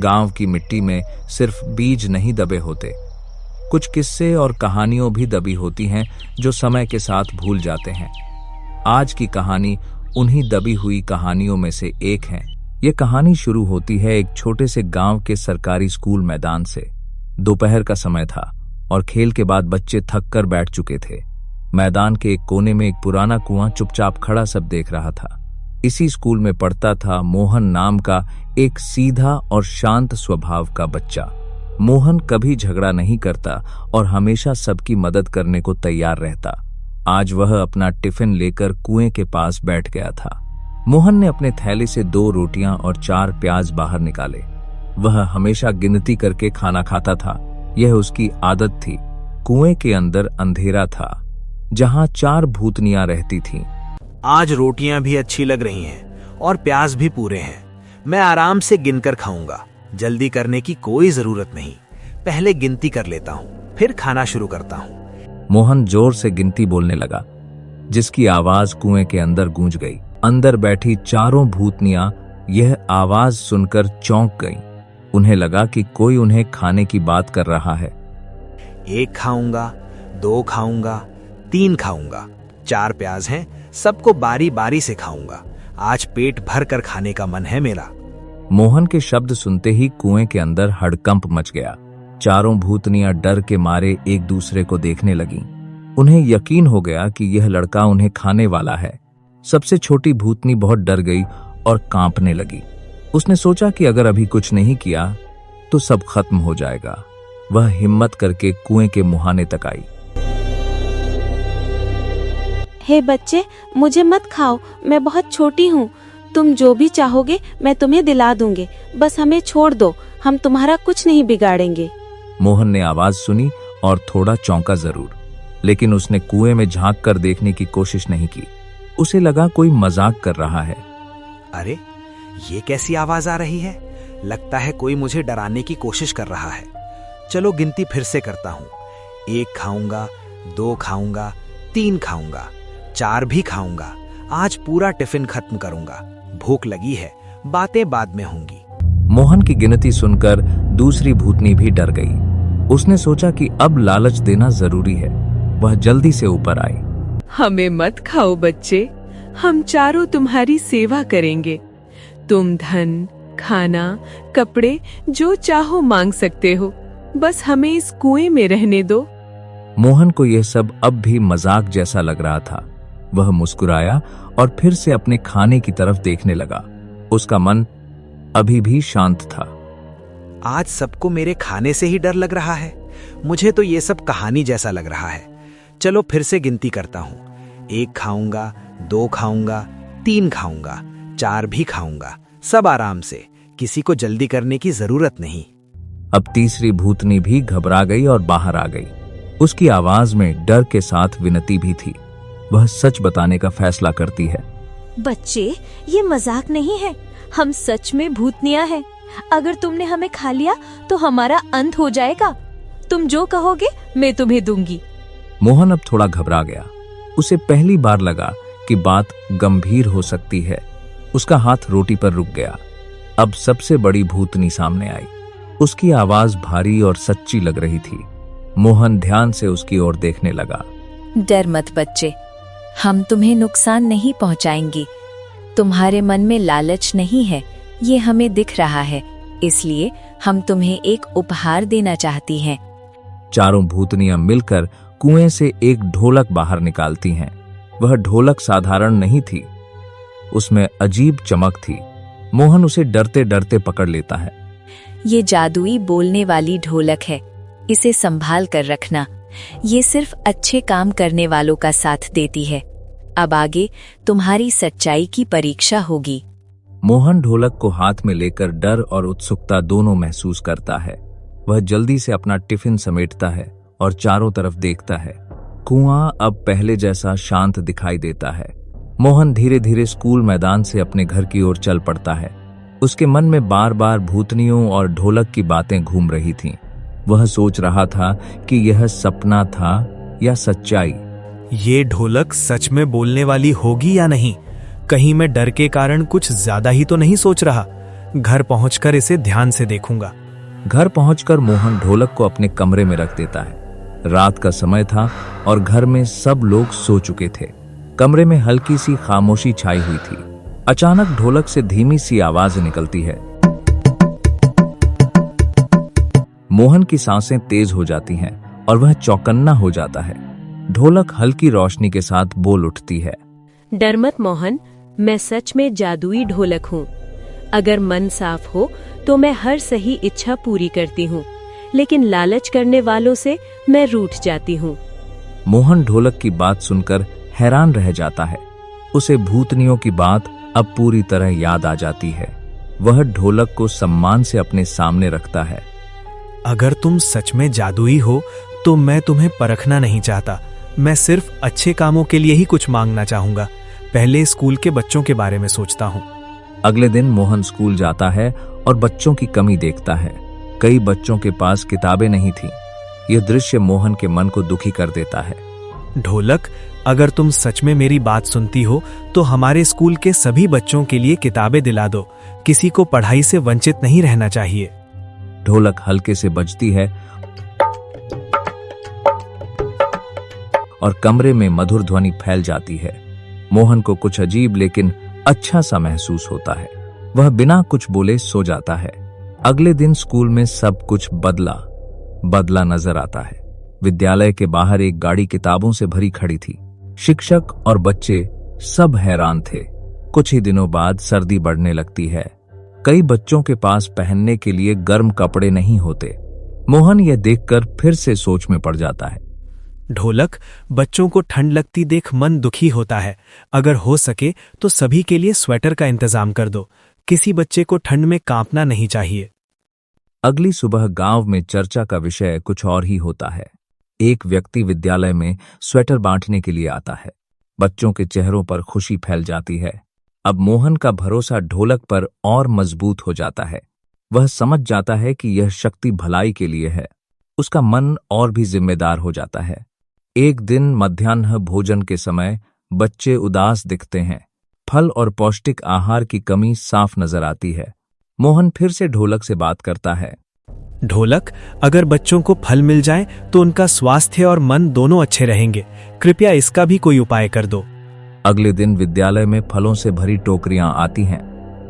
गांव की मिट्टी में सिर्फ बीज नहीं दबे होते, कुछ किस्से और कहानियों भी दबी होती हैं जो समय के साथ भूल जाते हैं। आज की कहानी उन्हीं दबी हुई कहानियों में से एक है। ये कहानी शुरू होती है एक छोटे से गांव के सरकारी स्कूल मैदान से। दोपहर का समय था और खेल के बाद बच्चे थक कर बैठ चुके थे। मैदान के एक कोने में एक पुराना कुआं चुपचाप खड़ा सब देख रहा था। इसी स्कूल में पढ़ता था मोहन नाम का एक सीधा और शांत स्वभाव का बच्चा। मोहन कभी झगड़ा नहीं करता और हमेशा सबकी मदद करने को तैयार रहता। आज वह अपना टिफिन लेकर कुएं के पास बैठ गया था। मोहन ने अपने थैले से 2 रोटियां और 4 प्याज बाहर निकाले। वह हमेशा गिनती करके खाना खाता था, यह उसकी आदत थी। कुएं के अंदर अंधेरा था, जहां 4 भूतनियां रहती थीं। आज रोटियां भी अच्छी लग रही हैं और प्याज भी पूरे हैं। मैं आराम से गिनकर खाऊंगा, जल्दी करने की कोई जरूरत नहीं। पहले गिनती कर लेता हूँ, फिर खाना शुरू करता हूँ। मोहन जोर से गिनती बोलने लगा, जिसकी आवाज कुएं के अंदर गूंज गई। अंदर बैठी 4 भूतनियां यह आवाज सुनकर चौंक गईं। उन्हें लगा कि कोई उन्हें खाने की बात कर रहा है। 1 खाऊंगा, 2 खाऊंगा, 3 खाऊंगा, 4 प्याज हैं, सबको बारी बारी से खाऊंगा। आज पेट भर कर खाने का मन है मेरा। मोहन के शब्द सुनते ही कुएं के अंदर हड़कंप मच गया। 4 भूतनियां डर के मारे एक दूसरे को देखने लगीं। उन्हें यकीन हो गया कि यह लड़का उन्हें खाने वाला है। सबसे छोटी भूतनी बहुत डर गई और कांपने लगी। उसने सोचा कि अगर अभी कुछ नहीं किया तो सब खत्म हो जाएगा। वह हिम्मत करके कुएं के मुहाने तक आई। हे बच्चे, मुझे मत खाओ, मैं बहुत छोटी हूँ। तुम जो भी चाहोगे मैं तुम्हें दिला दूंगी, बस हमें छोड़ दो, हम तुम्हारा कुछ नहीं बिगाड़ेंगे। मोहन ने आवाज सुनी और थोड़ा चौंका जरूर, लेकिन उसने कुएं में झांक कर देखने की कोशिश नहीं की। उसे लगा कोई मजाक कर रहा है। अरे, ये कैसी आवाज आ रही है? लगता है कोई मुझे डराने की कोशिश कर रहा है। चलो गिनती फिर से करता हूँ। 1 खाऊंगा, 2 खाऊंगा, 3 खाऊंगा, 4 भी खाऊंगा। आज पूरा टिफिन खत्म करूंगा। भूख लगी है, बातें बाद में होंगी। मोहन की गिनती सुनकर दूसरी भूतनी भी डर गई। उसने सोचा कि अब लालच देना जरूरी है। वह जल्दी से ऊपर आई। हमें मत खाओ बच्चे, हम चारों तुम्हारी सेवा करेंगे। तुम धन, खाना, कपड़े जो चाहो मांग सकते हो, बस हमें इस कुएं में रहने दो। मोहन को यह सब अब भी मजाक जैसा लग रहा था। वह मुस्कुराया और फिर से अपने खाने की तरफ देखने लगा। उसका मन अभी भी शांत था। आज सबको मेरे खाने से ही डर लग रहा है। मुझे तो ये सब कहानी जैसा लग रहा है। चलो फिर से गिनती करता हूँ। 1 खाऊंगा, 2 खाऊंगा, 3 खाऊंगा, 4 भी खाऊंगा, सब आराम से, किसी को जल्दी करने की जरूरत नहीं। अब तीसरी भूतनी भी घबरा गई और बाहर आ गई। उसकी आवाज में डर के साथ विनती भी थी। वह सच बताने का फैसला करती है। बच्चे, ये मजाक नहीं है, हम सच में भूतनियां हैं। अगर तुमने हमें खा लिया तो हमारा अंत हो जाएगा। तुम जो कहोगे मैं तुम्हें दूंगी। मोहन अब थोड़ा घबरा गया। उसे पहली बार लगा कि बात गंभीर हो सकती है। उसका हाथ रोटी पर रुक गया। अब सबसे बड़ी भूतनी सामने आई। उसकी आवाज भारी और सच्ची लग रही थी। मोहन ध्यान से उसकी ओर देखने लगा। डर मत बच्चे, हम तुम्हें नुकसान नहीं पहुंचाएंगे। तुम्हारे मन में लालच नहीं है, ये हमें दिख रहा है, इसलिए हम तुम्हें एक उपहार देना चाहती हैं। 4 भूतनियां मिलकर कुएं से एक ढोलक बाहर निकालती हैं। वह ढोलक साधारण नहीं थी, उसमें अजीब चमक थी। मोहन उसे डरते डरते पकड़ लेता है। ये जादुई बोलने वाली ढोलक है, इसे संभाल कर रखना। ये सिर्फ अच्छे काम करने वालों का साथ देती है। अब आगे तुम्हारी सच्चाई की परीक्षा होगी। मोहन ढोलक को हाथ में लेकर डर और उत्सुकता दोनों महसूस करता है। वह जल्दी से अपना टिफिन समेटता है और चारों तरफ देखता है। कुआं अब पहले जैसा शांत दिखाई देता है। मोहन धीरे धीरे स्कूल मैदान से अपने घर की ओर चल पड़ता है। उसके मन में बार बार भूतनियों और ढोलक की बातें घूम रही थीं। वह सोच रहा था कि यह सपना था या सच्चाई। ये ढोलक सच में बोलने वाली होगी या नहीं? कहीं मैं डर के कारण कुछ ज्यादा ही तो नहीं सोच रहा। घर पहुंचकर इसे ध्यान से देखूंगा। घर पहुंचकर मोहन ढोलक को अपने कमरे में रख देता है। रात का समय था और घर में सब लोग सो चुके थे। कमरे में हल्की सी खामोशी छाई हुई थी। अचानक ढोलक से धीमी सी आवाज निकलती है। मोहन की सांसें तेज हो जाती हैं और वह चौकन्ना हो जाता है। ढोलक हल्की रोशनी के साथ बोल उठती है। डर मत मोहन, मैं सच में जादुई ढोलक हूँ। अगर मन साफ हो तो मैं हर सही इच्छा पूरी करती हूँ, लेकिन लालच करने वालों से मैं रूठ जाती हूँ। मोहन ढोलक की बात सुनकर हैरान रह जाता है। उसे भूतनियों की बात अब पूरी तरह याद आ जाती है। वह ढोलक को सम्मान से अपने सामने रखता है। अगर तुम सच में जादुई हो तो मैं तुम्हें परखना नहीं चाहता। मैं सिर्फ अच्छे कामों के लिए ही कुछ मांगना चाहूंगा। पहले स्कूल के बच्चों के बारे में सोचता हूँ। अगले दिन मोहन स्कूल जाता है और बच्चों की कमी देखता है। कई बच्चों के पास किताबें नहीं थीं। यह दृश्य मोहन के मन को दुखी कर देता है। ढोलक, अगर तुम सच में मेरी बात सुनती हो तो हमारे स्कूल के सभी बच्चों के लिए किताबें दिला दो। किसी को पढ़ाई से वंचित नहीं रहना चाहिए। ढोलक हल्के से बजती है और कमरे में मधुर ध्वनि फैल जाती है। मोहन को कुछ अजीब लेकिन अच्छा सा महसूस होता है। वह बिना कुछ बोले सो जाता है। अगले दिन स्कूल में सब कुछ बदला नजर आता है। विद्यालय के बाहर एक गाड़ी किताबों से भरी खड़ी थी। शिक्षक और बच्चे सब हैरान थे। कुछ ही दिनों बाद सर्दी बढ़ने लगती है। कई बच्चों के पास पहनने के लिए गर्म कपड़े नहीं होते। मोहन यह देखकर फिर से सोच में पड़ जाता है। ढोलक, बच्चों को ठंड लगती देख मन दुखी होता है। अगर हो सके तो सभी के लिए स्वेटर का इंतजाम कर दो। किसी बच्चे को ठंड में कांपना नहीं चाहिए। अगली सुबह गांव में चर्चा का विषय कुछ और ही होता है। एक व्यक्ति विद्यालय में स्वेटर बांटने के लिए आता है। बच्चों के चेहरों पर खुशी फैल जाती है। अब मोहन का भरोसा ढोलक पर और मजबूत हो जाता है। वह समझ जाता है कि यह शक्ति भलाई के लिए है। उसका मन और भी जिम्मेदार हो जाता है। एक दिन मध्याह्न भोजन के समय बच्चे उदास दिखते हैं। फल और पौष्टिक आहार की कमी साफ नजर आती है। मोहन फिर से ढोलक से बात करता है। ढोलक, अगर बच्चों को फल मिल जाए तो उनका स्वास्थ्य और मन दोनों अच्छे रहेंगे। कृपया इसका भी कोई उपाय कर दो। अगले दिन विद्यालय में फलों से भरी टोकरियां आती हैं।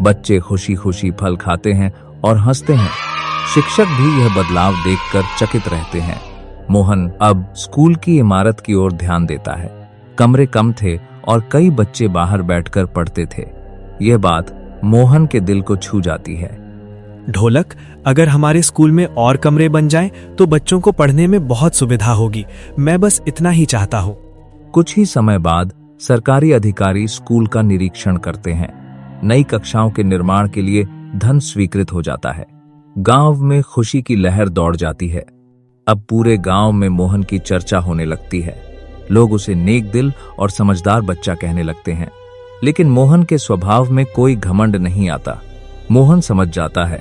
बच्चे खुशी खुशी फल खाते हैं और हंसते हैं। शिक्षक भी यह बदलाव देखकर चकित रहते हैं। मोहन अब स्कूल की इमारत की ओर ध्यान देता है। कमरे कम थे और कई बच्चे बाहर बैठकर पढ़ते थे। यह बात मोहन के दिल को छू जाती है। ढोलक, अगर हमारे स्कूल में और कमरे बन जाएं तो बच्चों को पढ़ने में बहुत सुविधा होगी। मैं बस इतना ही चाहता हूँ। कुछ ही समय बाद सरकारी अधिकारी स्कूल का निरीक्षण करते हैं। नई कक्षाओं के निर्माण के लिए धन स्वीकृत हो जाता है। गांव में खुशी की लहर दौड़ जाती है। अब पूरे गांव में मोहन की चर्चा होने लगती है। लोग उसे नेक दिल और समझदार बच्चा कहने लगते हैं। लेकिन मोहन के स्वभाव में कोई घमंड नहीं आता। मोहन समझ जाता है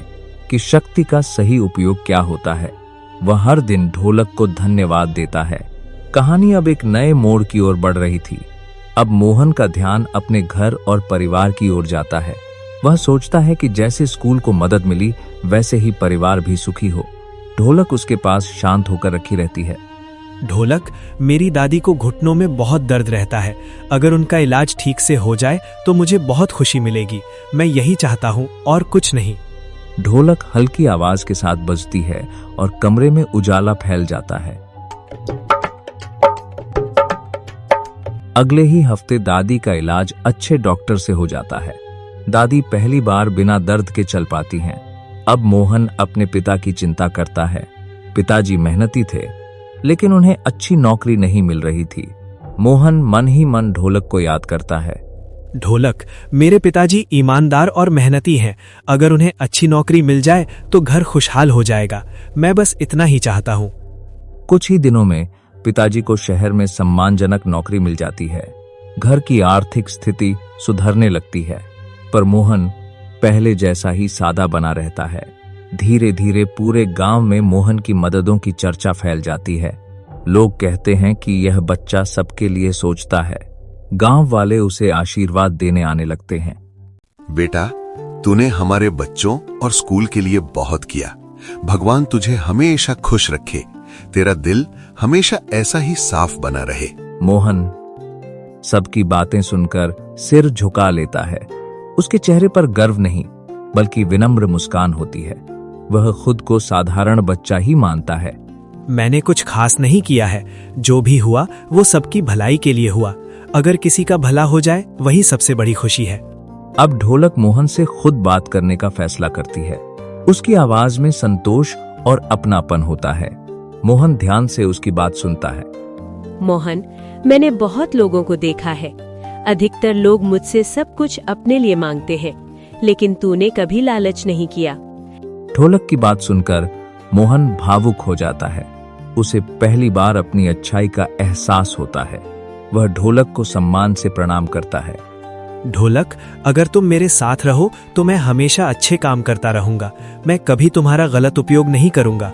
कि शक्ति का सही उपयोग क्या होता है। वह हर दिन ढोलक को धन्यवाद देता है। कहानी अब एक नए मोड़ की ओर बढ़ रही थी। अब मोहन का ध्यान अपने घर और परिवार की ओर जाता है। वह सोचता है कि जैसे स्कूल को मदद मिली वैसे ही परिवार भी सुखी हो। ढोलक उसके पास शांत होकर रखी रहती है। ढोलक, मेरी दादी को घुटनों में बहुत दर्द रहता है। अगर उनका इलाज ठीक से हो जाए तो मुझे बहुत खुशी मिलेगी। मैं यही चाहता हूँ और कुछ नहीं। ढोलक हल्की आवाज के साथ बजती है और कमरे में उजाला फैल जाता है। अगले ही हफ्ते दादी का इलाज अच्छे डॉक्टर से हो जाता है। दादी पहली बार बिना दर्द के चल पाती हैं। अब मोहन अपने पिता की चिंता करता है। पिताजी मेहनती थे, लेकिन उन्हें अच्छी नौकरी नहीं मिल रही थी। मोहन मन ही मन ढोलक को याद करता है। ढोलक, मेरे पिताजी ईमानदार और मेहनती हैं। अगर उन्हें अच्छी नौकरी मिल जाए तो घर खुशहाल हो जाएगा। मैं बस इतना ही चाहता हूँ। कुछ ही दिनों में पिताजी को शहर में सम्मानजनक नौकरी मिल जाती है। घर की आर्थिक स्थिति सुधरने लगती है, पर मोहन पहले जैसा ही सादा बना रहता है। धीरे धीरे पूरे गांव में मोहन की मददों की चर्चा फैल जाती है। लोग कहते हैं कि यह बच्चा सबके लिए सोचता है। गांव वाले उसे आशीर्वाद देने आने लगते हैं। बेटा, तूने हमारे बच्चों और स्कूल के लिए बहुत किया। भगवान तुझे हमेशा खुश रखे। तेरा दिल हमेशा ऐसा ही साफ बना रहे। मोहन सबकी बातें सुनकर सिर झुका लेता है। उसके चेहरे पर गर्व नहीं बल्कि विनम्र मुस्कान होती है। वह खुद को साधारण बच्चा ही मानता है। मैंने कुछ खास नहीं किया है, जो भी हुआ वो सबकी भलाई के लिए हुआ। अगर किसी का भला हो जाए वही सबसे बड़ी खुशी है। अब ढोलक मोहन से खुद बात करने का फैसला करती है। उसकी आवाज में संतोष और अपनापन होता है। मोहन ध्यान से उसकी बात सुनता है। मोहन, मैंने बहुत लोगों को देखा है। अधिकतर लोग मुझसे सब कुछ अपने लिए मांगते हैं, लेकिन तूने कभी लालच नहीं किया। ढोलक की बात सुनकर मोहन भावुक हो जाता है। उसे पहली बार अपनी अच्छाई का एहसास होता है। वह ढोलक को सम्मान से प्रणाम करता है। ढोलक, अगर तुम मेरे साथ रहो तो मैं हमेशा अच्छे काम करता रहूंगा। मैं कभी तुम्हारा गलत उपयोग नहीं करूंगा।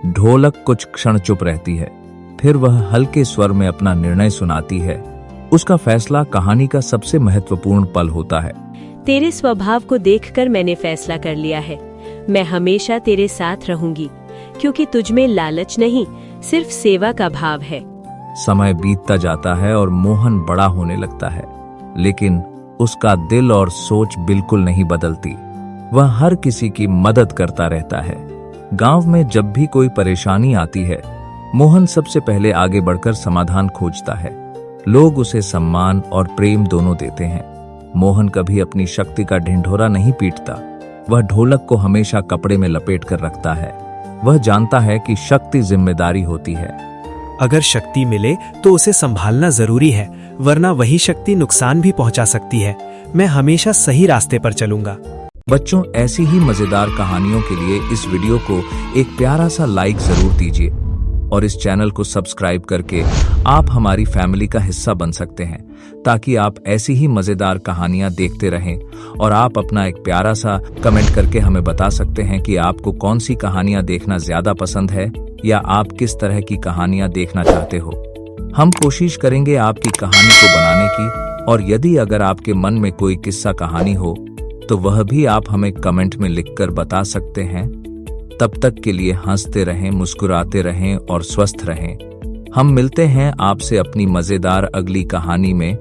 ढोलक कुछ क्षण चुप रहती है, फिर वह हल्के स्वर में अपना निर्णय सुनाती है। उसका फैसला कहानी का सबसे महत्वपूर्ण पल होता है। तेरे स्वभाव को देखकर मैंने फैसला कर लिया है। मैं हमेशा तेरे साथ रहूंगी, क्योंकि तुझमें लालच नहीं, सिर्फ सेवा का भाव है। समय बीतता जाता है और मोहन बड़ा होने लगता है, लेकिन उसका दिल और सोच बिल्कुल नहीं बदलती। वह हर किसी की मदद करता रहता है। गांव में जब भी कोई परेशानी आती है, मोहन सबसे पहले आगे बढ़कर समाधान खोजता है। लोग उसे सम्मान और प्रेम दोनों देते हैं। मोहन कभी अपनी शक्ति का ढिंढोरा नहीं पीटता। वह ढोलक को हमेशा कपड़े में लपेट कर रखता है। वह जानता है कि शक्ति जिम्मेदारी होती है। अगर शक्ति मिले तो उसे संभालना जरूरी है, वरना वही शक्ति नुकसान भी पहुंचा सकती है। मैं हमेशा सही रास्ते पर चलूंगा। बच्चों, ऐसी ही मजेदार कहानियों के लिए इस वीडियो को एक प्यारा सा लाइक जरूर दीजिए और इस चैनल को सब्सक्राइब करके आप हमारी फैमिली का हिस्सा बन सकते हैं, ताकि आप ऐसी ही मजेदार कहानियां देखते रहें। और आप अपना एक प्यारा सा कमेंट करके हमें बता सकते हैं कि आपको कौन सी कहानियां देखना ज्यादा पसंद है, या आप किस तरह की कहानियां देखना चाहते हो। हम कोशिश करेंगे आपकी कहानी को बनाने की, और यदि अगर आपके मन में कोई किस्सा कहानी हो तो वह भी आप हमें कमेंट में लिखकर बता सकते हैं। तब तक के लिए हंसते रहें, मुस्कुराते रहें और स्वस्थ रहें। हम मिलते हैं आपसे अपनी मजेदार अगली कहानी में।